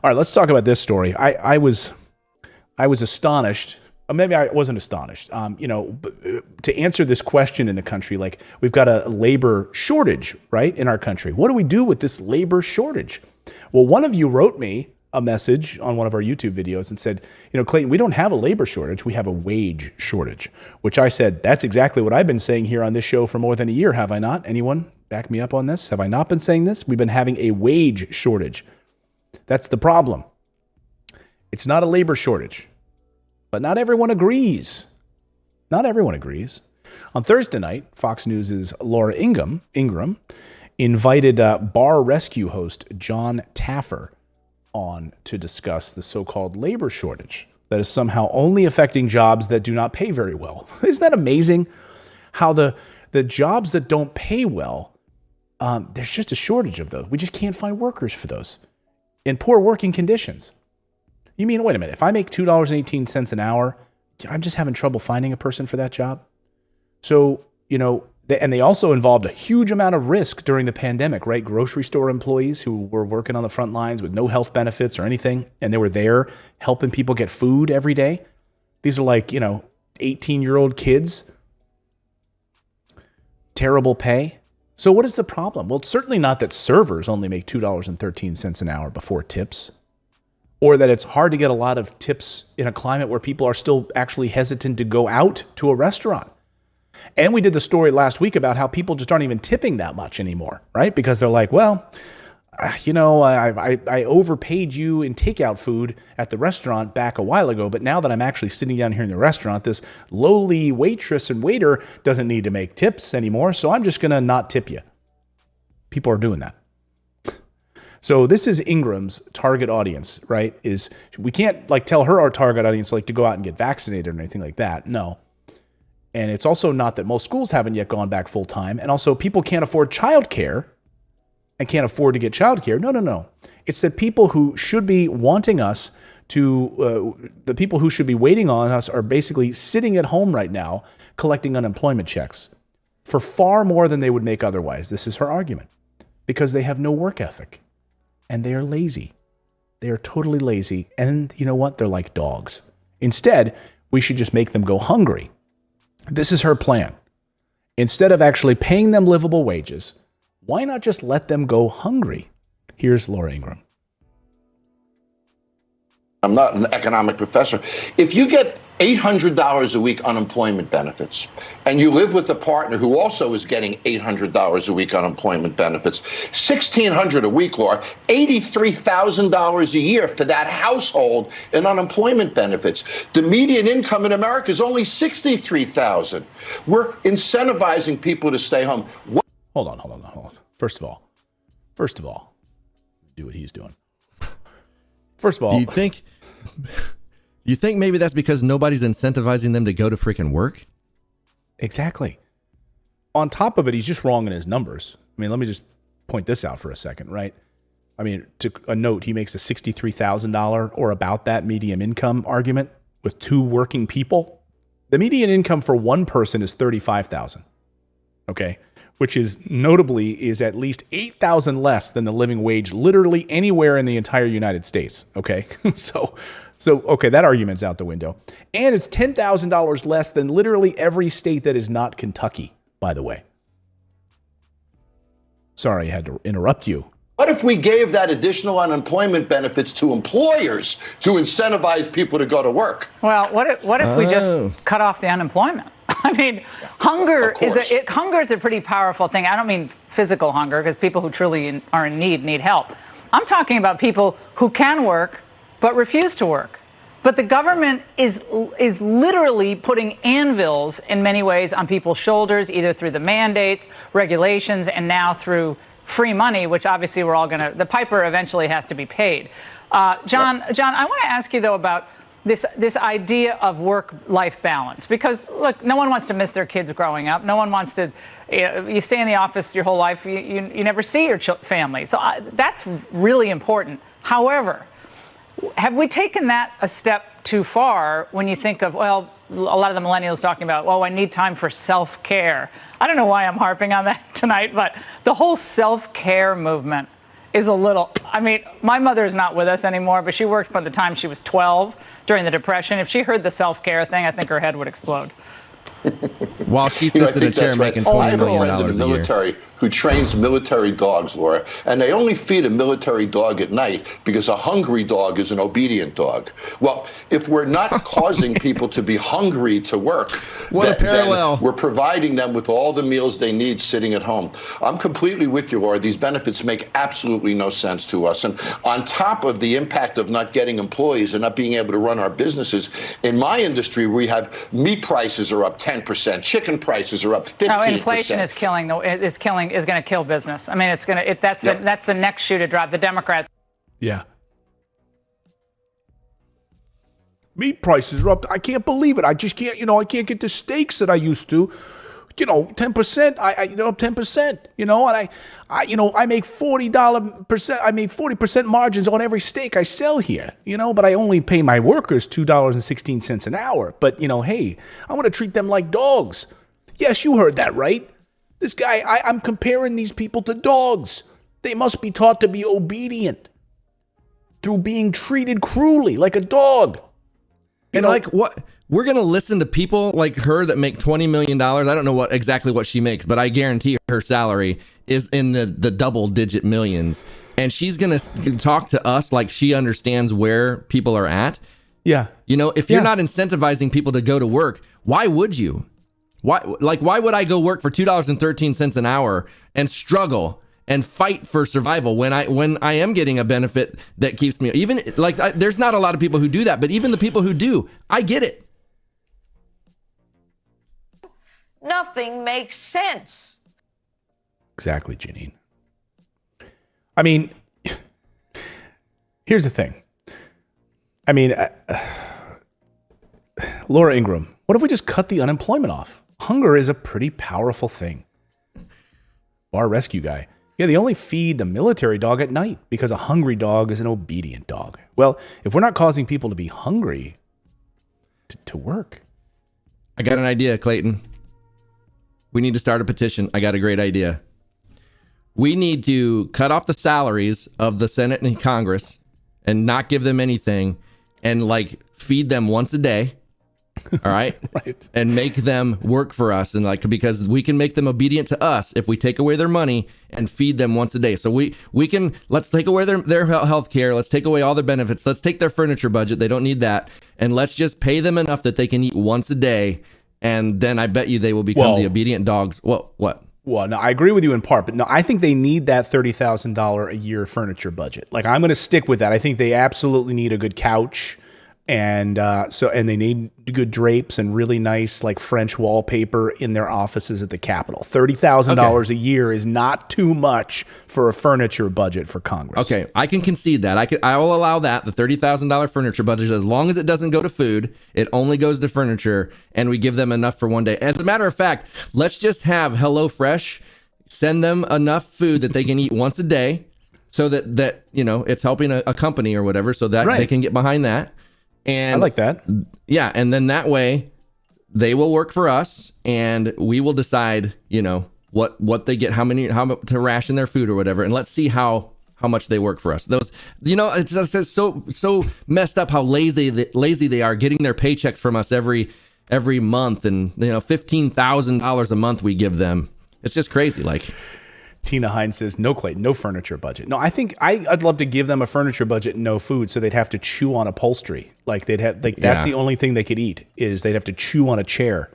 All right, let's talk about this story. I was astonished. Maybe I wasn't astonished. To answer this question in the country, like we've got a labor shortage, right, in our country. What do we do with this labor shortage? Well, one of you wrote me a message on one of our YouTube videos and said, Clayton, we don't have a labor shortage. We have a wage shortage, which I said, that's exactly what I've been saying here on this show for more than a year. Have I not? Anyone back me up on this? Have I not been saying this? We've been having a wage shortage. That's the problem. It's not a labor shortage, but not everyone agrees. Not everyone agrees. On Thursday night, Fox News' Laura Ingraham invited bar rescue host John Taffer on to discuss the so-called labor shortage that is somehow only affecting jobs that do not pay very well. Isn't that amazing? How the jobs that don't pay well, there's just a shortage of those. We just can't find workers for those in poor working conditions. You mean, wait a minute, if I make $2.18 an hour, I'm just having trouble finding a person for that job? So, and they also involved a huge amount of risk during the pandemic, right? Grocery store employees who were working on the front lines with no health benefits or anything, and they were there helping people get food every day. These are like, 18-year-old kids. Terrible pay. So what is the problem? Well, it's certainly not that servers only make $2.13 an hour before tips, or that it's hard to get a lot of tips in a climate where people are still actually hesitant to go out to a restaurant. And we did the story last week about how people just aren't even tipping that much anymore, right? Because they're like, well, I overpaid you in takeout food at the restaurant back a while ago, but now that I'm actually sitting down here in the restaurant, this lowly waitress and waiter doesn't need to make tips anymore, so I'm just going to not tip you. People are doing that. So this is Ingraham's target audience, right? We can't tell her our target audience to go out and get vaccinated or anything like that. No. And it's also not that most schools haven't yet gone back full time. And also people can't afford childcare and can't afford to get childcare. No. It's that people who should be wanting us to, the people who should be waiting on us are basically sitting at home right now collecting unemployment checks for far more than they would make otherwise. This is her argument. Because they have no work ethic. And they are lazy. They are totally lazy. And you know what? They're like dogs. Instead, we should just make them go hungry. This is her plan. Instead of actually paying them livable wages, why not just let them go hungry? Here's Laura Ingraham. I'm not an economic professor. If you get $800 a week unemployment benefits, and you live with a partner who also is getting $800 a week unemployment benefits, $1,600 a week, Laura, $83,000 a year for that household in unemployment benefits. The median income in America is only $63,000. We're incentivizing people to stay home. Hold on. First of all, do what he's doing. First of all, do you think maybe that's because nobody's incentivizing them to go to freaking work? Exactly. On top of it, he's just wrong in his numbers. I mean, let me just point this out for a second, right? I mean, to a note, he makes a $63,000 or about that median income argument with two working people. The median income for one person is $35,000. Okay. Which is at least $8,000 less than the living wage literally anywhere in the entire United States. Okay. So okay, that argument's out the window. And it's $10,000 less than literally every state that is not Kentucky, by the way. Sorry, I had to interrupt you. What if we gave that additional unemployment benefits to employers to incentivize people to go to work? Well, what if we just cut off the unemployment? I mean, hunger is a pretty powerful thing. I don't mean physical hunger, because people who truly are in need help. I'm talking about people who can work but refuse to work. But the government is literally putting anvils in many ways on people's shoulders, either through the mandates, regulations, and now through free money, which obviously the piper eventually has to be paid. John, I want to ask you, though, about this idea of work-life balance, because look, no one wants to miss their kids growing up. No one wants to. You stay in the office your whole life. You never see your family. So that's really important. However, have we taken that a step too far when you think of, well, a lot of the millennials talking about, well, I need time for self-care. I don't know why I'm harping on that tonight, but the whole self-care movement is a little, I mean, my mother's not with us anymore, but she worked by the time she was 12 during the Depression. If she heard the self-care thing, I think her head would explode. While she sits in a chair making $20 million a year. Military who trains military dogs, Laura, and they only feed a military dog at night because a hungry dog is an obedient dog. Well, if we're not causing people to be hungry to work, what a parallel. then we're providing them with all the meals they need sitting at home. I'm completely with you, Laura. These benefits make absolutely no sense to us. And on top of the impact of not getting employees and not being able to run our businesses, in my industry, we have meat prices are up 10%, chicken prices are up 15%. No, inflation is killing is going to kill business. I mean, that's the next shoe to drop. The Democrats. Yeah. Meat prices are up. I can't believe it. I just can't, I can't get the steaks that I used to. 10%, up 10%, and I make $40%, I make 40% margins on every steak I sell here, but I only pay my workers $2.16 an hour. But, hey, I want to treat them like dogs. Yes, you heard that right. This guy, I'm comparing these people to dogs. They must be taught to be obedient through being treated cruelly like a dog. And like what? We're going to listen to people like her that make $20 million. I don't know exactly what she makes, but I guarantee her salary is in the double digit millions. And she's going to talk to us like she understands where people are at. Yeah. If you're not incentivizing people to go to work, why would you? Why would I go work for $2.13 an hour and struggle and fight for survival when I am getting a benefit that keeps me, even there's not a lot of people who do that, but even the people who do, I get it. Nothing makes sense. Exactly, Janine. I mean, here's the thing. I mean, Laura Ingraham, what if we just cut the unemployment off? Hunger is a pretty powerful thing. Bar rescue guy. Yeah, they only feed the military dog at night because a hungry dog is an obedient dog. Well, if we're not causing people to be hungry to work. I got an idea, Clayton. We need to start a petition. I got a great idea. We need to cut off the salaries of the Senate and Congress and not give them anything and feed them once a day. All right. Right. And make them work for us. And because we can make them obedient to us if we take away their money and feed them once a day. So let's take away their health care. Let's take away all their benefits. Let's take their furniture budget. They don't need that. And let's just pay them enough that they can eat once a day. And then I bet you they will become the obedient dogs. What? Well, no, I agree with you in part, but no, I think they need that $30,000 a year furniture budget. I'm going to stick with that. I think they absolutely need a good couch. And they need good drapes and really nice French wallpaper in their offices at the Capitol. $30,000 a year is not too much for a furniture budget for Congress. Okay, I can concede that. I will allow that, the $30,000 furniture budget, as long as it doesn't go to food. It only goes to furniture, and we give them enough for one day. As a matter of fact, let's just have HelloFresh send them enough food that they can eat once a day, so that it's helping a company or whatever, so that they can get behind that. And I like that. Yeah, and then that way they will work for us, and we will decide, what they get, how to ration their food or whatever, and let's see how much they work for us. Those, it's so messed up how lazy they are getting their paychecks from us every month, and $15,000 a month we give them. It's just crazy. Tina Hines says, no, Clayton, no furniture budget. No, I think I'd love to give them a furniture budget and no food, so they'd have to chew on upholstery. That's the only thing they could eat, is they'd have to chew on a chair.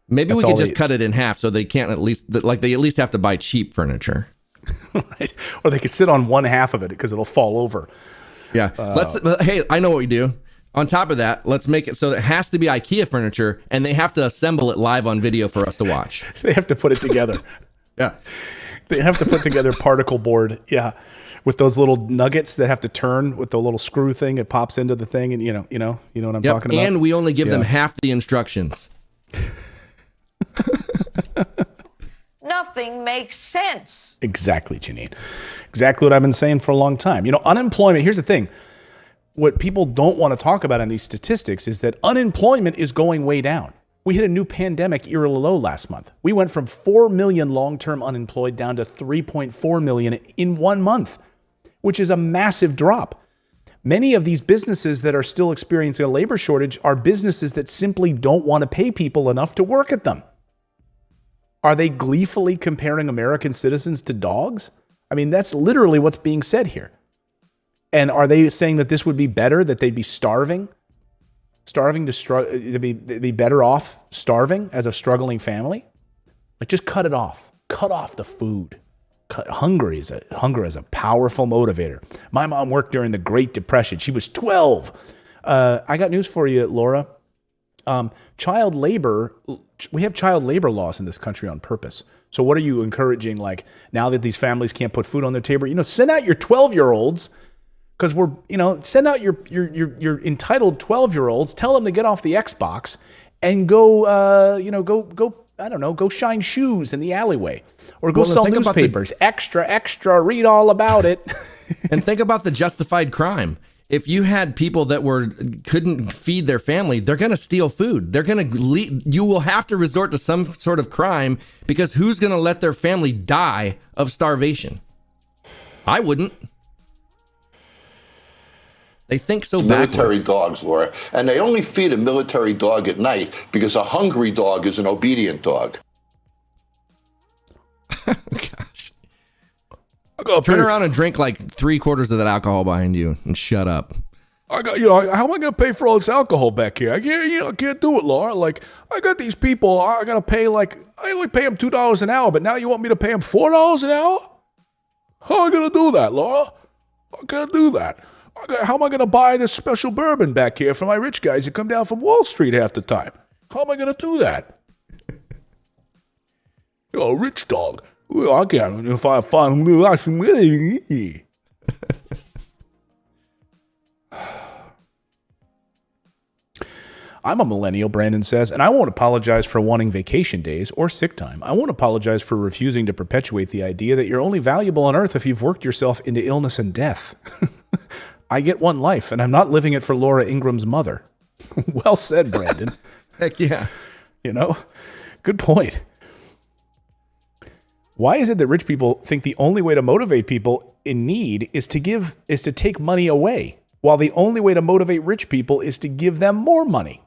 Maybe we could just cut it in half so they can't they at least have to buy cheap furniture. Right. Or they could sit on one half of it because it'll fall over. Yeah. Hey, I know what we do. On top of that, let's make it so it has to be IKEA furniture, and they have to assemble it live on video for us to watch. They have to put it together. Yeah. They have to put together particle board, with those little nuggets that have to turn with the little screw thing. It pops into the thing, and you know what I'm talking about. And we only give them half the instructions. Nothing makes sense. Exactly, Janine. Exactly what I've been saying for a long time. Unemployment. Here's the thing: what people don't want to talk about in these statistics is that unemployment is going way down. We hit a new pandemic era low last month. We went from 4 million long-term unemployed down to 3.4 million in 1 month. which is a massive drop. Many of these businesses that are still experiencing a labor shortage are businesses that simply don't want to pay people enough to work at them. Are they gleefully comparing American citizens to dogs? I mean, that's literally what's being said here. And are they saying that this would be better, that they'd be starving to be better off starving as a struggling family? Like, just cut it off. Cut off the food. Hunger is a powerful motivator. My mom worked during the Great Depression. She was 12. I got news for you, Laura. Child labor, we have child labor laws in this country on purpose. So what are you encouraging? Like, now that these families can't put food on their table, send out your 12-year-olds, because send out your entitled 12-year-olds, tell them to get off the Xbox and go shine shoes in the alleyway, or go sell newspapers. Extra, read all about it. And think about the justified crime. If you had people that couldn't feed their family, they're going to steal food. You will have to resort to some sort of crime, because who's going to let their family die of starvation? I wouldn't. They think so backwards. Military dogs, Laura. And they only feed a military dog at night because a hungry dog is an obedient dog. Gosh. Turn around and drink like 3/4 of that alcohol behind you and shut up. How am I going to pay for all this alcohol back here? I can't do it, Laura. Like, I got these people, I got to pay I only pay them $2 an hour, but now you want me to pay them $4 an hour? How am I going to do that, Laura? I can't do that. How am I going to buy this special bourbon back here for my rich guys that come down from Wall Street half the time? How am I going to do that? You're a rich dog. Well, I can't if I find me. I'm a millennial, Brandon says, and I won't apologize for wanting vacation days or sick time. I won't apologize for refusing to perpetuate the idea that you're only valuable on earth if you've worked yourself into illness and death. I get one life, and I'm not living it for Laura Ingram's mother. Well said, Brandon. Heck yeah. Good point. Why is it that rich people think the only way to motivate people in need is to take money away, while the only way to motivate rich people is to give them more money?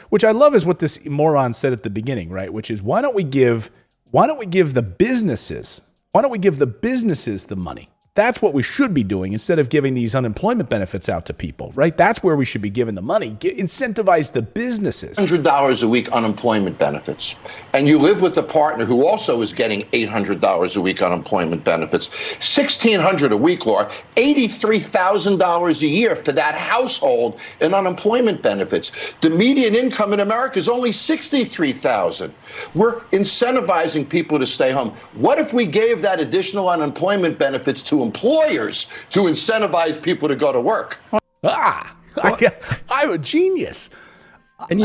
Which I love is what this moron said at the beginning, right? Which is, why don't we give the businesses the money? That's what we should be doing instead of giving these unemployment benefits out to people, right? That's where we should be giving the money. Incentivize the businesses. $100 a week unemployment benefits. And you live with a partner who also is getting $800 a week unemployment benefits. $1,600 a week, Laura. $83,000 a year for that household in unemployment benefits. The median income in America is only $63,000. We're incentivizing people to stay home. What if we gave that additional unemployment benefits to employers to incentivize people to go to work? I'm a genius. And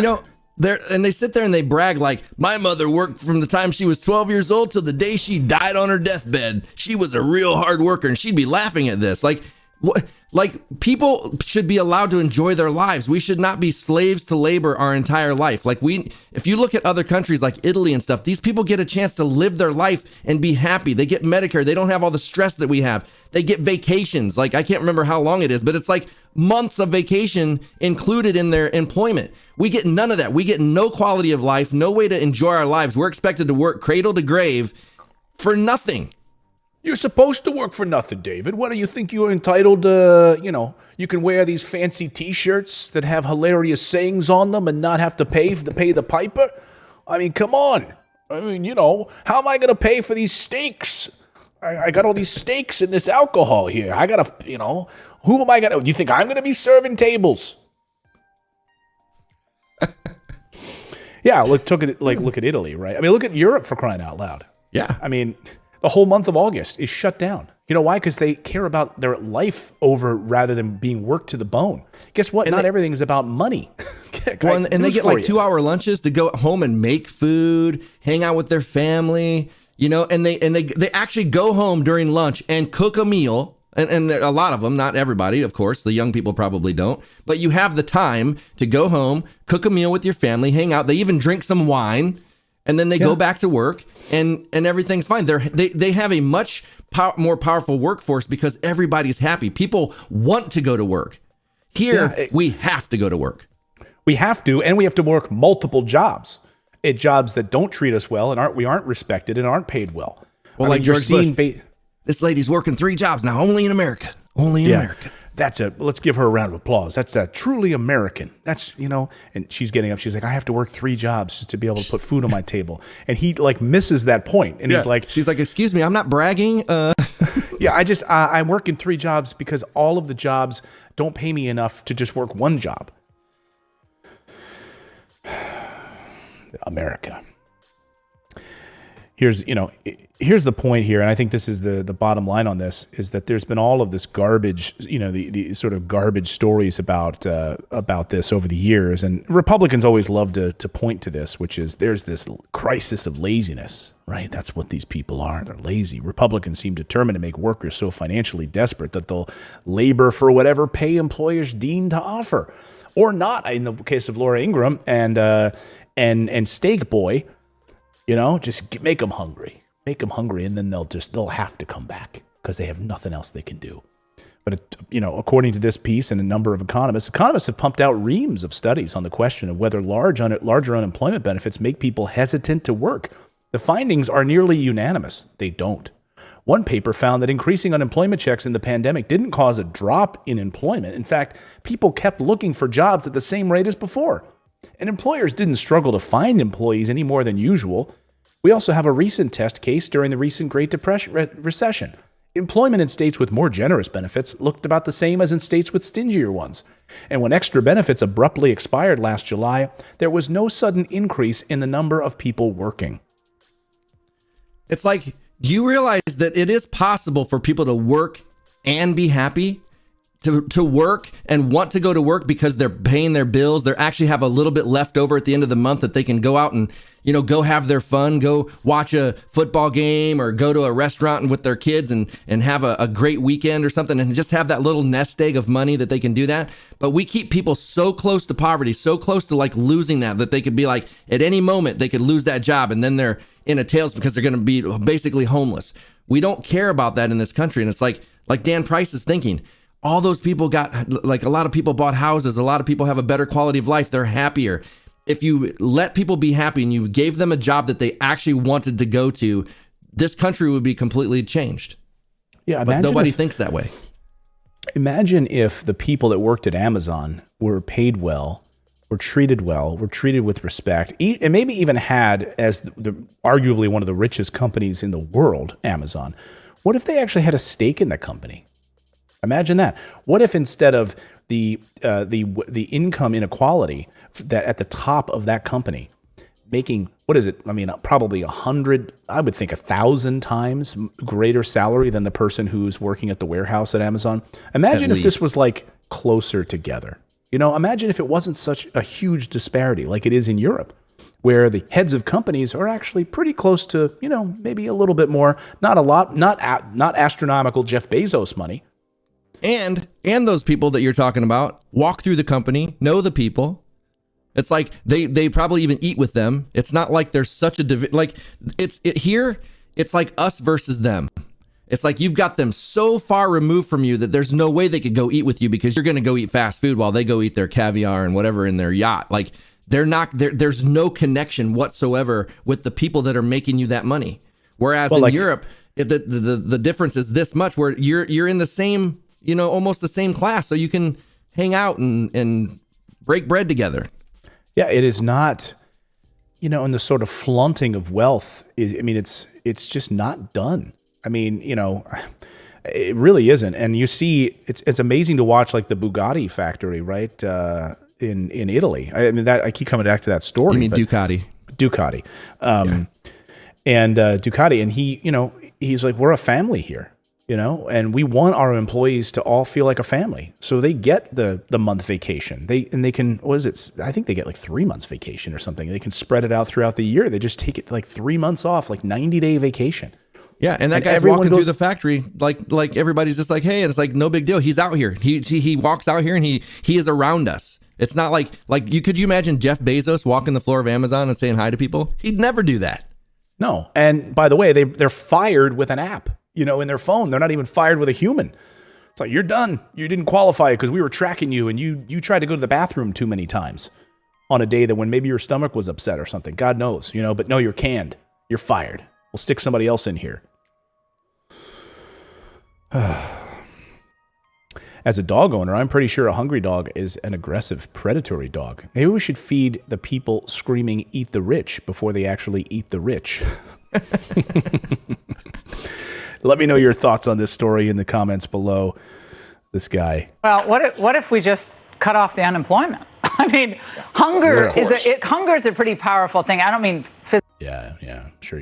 they sit there and they brag like, my mother worked from the time she was 12 years old till the day she died on her deathbed. She was a real hard worker, and she'd be laughing at this. Like, what? Like, people should be allowed to enjoy their lives. We should not be slaves to labor our entire life. Like, if you look at other countries like Italy and stuff, these people get a chance to live their life and be happy. They get Medicare. They don't have all the stress that we have. They get vacations. Like, I can't remember how long it is, but it's like months of vacation included in their employment. We get none of that. We get no quality of life, no way to enjoy our lives. We're expected to work cradle to grave for nothing. You're supposed to work for nothing, David. What do you think you're entitled to, you can wear these fancy T-shirts that have hilarious sayings on them and not have to pay the piper? I mean, come on. I mean, how am I going to pay for these steaks? I got all these steaks and this alcohol here. I got to, who am I going to, do you think I'm going to be serving tables? Yeah, look at Italy, right? I mean, look at Europe, for crying out loud. Yeah. I mean, the whole month of August is shut down. You know why? Because they care about their life rather than being worked to the bone. Guess what? Not everything is about money. And they get like 2-hour lunches to go home and make food, hang out with their family, and they actually go home during lunch and cook a meal. And a lot of them, not everybody, of course, the young people probably don't, but you have the time to go home, cook a meal with your family, hang out. They even drink some wine. And then they go back to work, and everything's fine. They have a much more powerful workforce because everybody's happy. People want to go to work. Here, we have to go to work. We have to, and we have to work multiple jobs at jobs that don't treat us well and we aren't respected and aren't paid well. Well, like George Bush, this lady's working 3 jobs now, only in America. Only in America. Let's give her a round of applause. That's truly American. That's, and she's getting up. She's like, I have to work 3 jobs just to be able to put food on my table. And he like misses that point. And he's like, she's like, excuse me, I'm not bragging. Yeah, I'm working 3 jobs because all of the jobs don't pay me enough to just work 1 job. America. Here's the point here, and I think this is the bottom line on this, is that there's been all of this garbage, the sort of garbage stories about this over the years, and Republicans always love to point to this, which is there's this crisis of laziness, right? That's what these people are. They're lazy. Republicans seem determined to make workers so financially desperate that they'll labor for whatever pay employers deem to offer, or not. In the case of Laura Ingraham and Steak Boy. Just make them hungry. Make them hungry, and then they'll have to come back because they have nothing else they can do. But, according to this piece and a number of economists have pumped out reams of studies on the question of whether larger unemployment benefits make people hesitant to work. The findings are nearly unanimous. They don't. One paper found that increasing unemployment checks in the pandemic didn't cause a drop in employment. In fact, people kept looking for jobs at the same rate as before. And employers didn't struggle to find employees any more than usual. We also have a recent test case during the recent Great Recession. Employment in states with more generous benefits looked about the same as in states with stingier ones. And when extra benefits abruptly expired last July, there was no sudden increase in the number of people working. It's like, do you realize that it is possible for people to work and be happy? To work and want to go to work because they're paying their bills. They actually have a little bit left over at the end of the month that they can go out and, go have their fun, go watch a football game or go to a restaurant with their kids and have a great weekend or something and just have that little nest egg of money that they can do that. But we keep people so close to poverty, so close to like losing that they could be like at any moment they could lose that job and then they're in a tails because they're going to be basically homeless. We don't care about that in this country. And it's like Dan Price is thinking, all those people a lot of people bought houses. A lot of people have a better quality of life. They're happier. If you let people be happy and you gave them a job that they actually wanted to go to, this country would be completely changed. Yeah, but nobody thinks that way. Imagine if the people that worked at Amazon were paid well, were treated with respect, and maybe even had, as arguably one of the richest companies in the world, Amazon. What if they actually had a stake in the company? Imagine that. What if instead of the income inequality that at the top of that company making, what is it? I mean, probably 100, I would think 1,000 times greater salary than the person who's working at the warehouse at Amazon. Imagine if this was like closer together. Imagine if it wasn't such a huge disparity like it is in Europe, where the heads of companies are actually pretty close to, maybe a little bit more, not a lot, not astronomical Jeff Bezos money. And those people that you're talking about walk through the company, know the people. It's like they probably even eat with them. It's not like there's such a here. It's like us versus them. It's like you've got them so far removed from you that there's no way they could go eat with you because you're going to go eat fast food while they go eat their caviar and whatever in their yacht. Like there's no connection whatsoever with the people that are making you that money. Whereas in Europe, the difference is this much where you're in the same, almost the same class, so you can hang out and break bread together. Yeah, it is not, and the sort of flaunting of wealth it's just not done. It really isn't. And you see, it's amazing to watch like the Bugatti factory, right? In Italy. I keep coming back to that story. You mean Ducati? Ducati. And Ducati, and he's like, we're a family here. And we want our employees to all feel like a family. So they get the month vacation. They can, what is it? I think they get like 3 months vacation or something. They can spread it out throughout the year. They just take it like 3 months off, like 90-day vacation. Yeah, and that guy's walking through the factory like everybody's just like, hey, and it's like no big deal. He's out here. He walks out here and he is around us. It's not like could you imagine Jeff Bezos walking the floor of Amazon and saying hi to people? He'd never do that. No. And by the way, they're fired with an app. in their phone. They're not even fired with a human. It's like, you're done. You didn't qualify because we were tracking you and you tried to go to the bathroom too many times on a day that when maybe your stomach was upset or something. God knows, but no, you're canned. You're fired. We'll stick somebody else in here. As a dog owner, I'm pretty sure a hungry dog is an aggressive, predatory dog. Maybe we should feed the people screaming, "Eat the rich," before they actually eat the rich. Let me know your thoughts on this story in the comments below. This guy. Well, what if we just cut off the unemployment? I mean, hunger is a pretty powerful thing. I don't mean physical. Yeah. Sure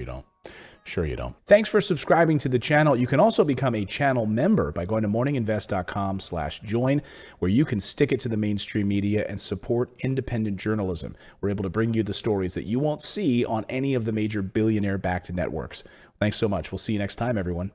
you don't. Thanks for subscribing to the channel. You can also become a channel member by going to morninginvest.com/join, where you can stick it to the mainstream media and support independent journalism. We're able to bring you the stories that you won't see on any of the major billionaire-backed networks. Thanks so much. We'll see you next time, everyone.